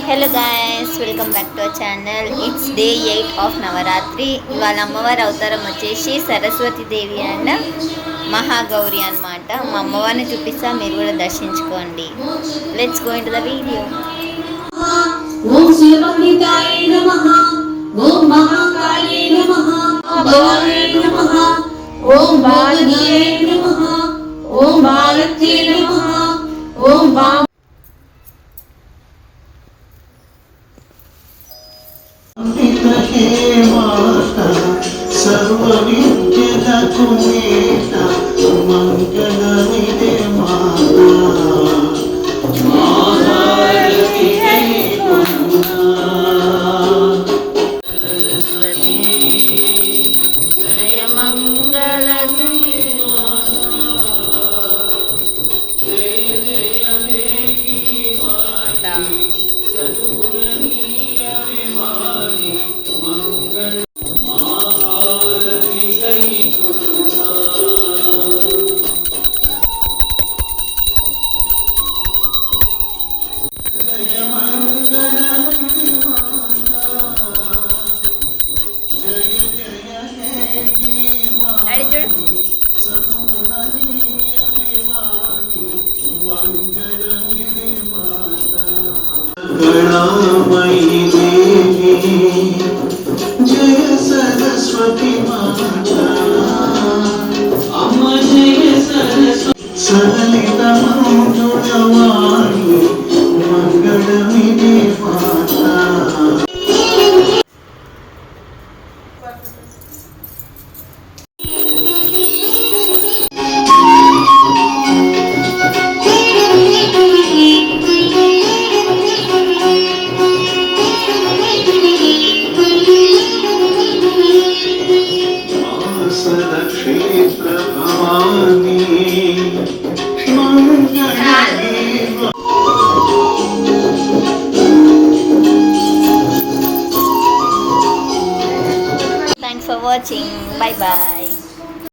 Hello guys, welcome back to our channel. It's day 8 of Navratri. ఇవాళ అమ్మవారి అవతారం వచ్చేసి సరస్వతి దేవి అండ్ మహాగౌరి అన్నమాట. మా అమ్మవారిని చూపిస్తా, మీరు కూడా దర్శించుకోండి. Let's go into the video. ఓం శివహితాయ నమః, ఓం మహాకాళే నమః, భవాయ నమః, ఓం భారతీయ నమః, ఓం భారత్యే నమః, ఓం सर्वविद्यలకు నేత మంగళమిదే మాత మహారతి కైకొన్నా జయ మంగళ జయ జయ దేవి మాత సద్గుణనీయ విమాని మంగళ गणामयी देवी जय सरस्वती माता अम्मा जय सरस्वती सलित मंजुलवाणी मंगलमिदे माता क्षेत्र Bhavani Thanks for watching. Bye bye.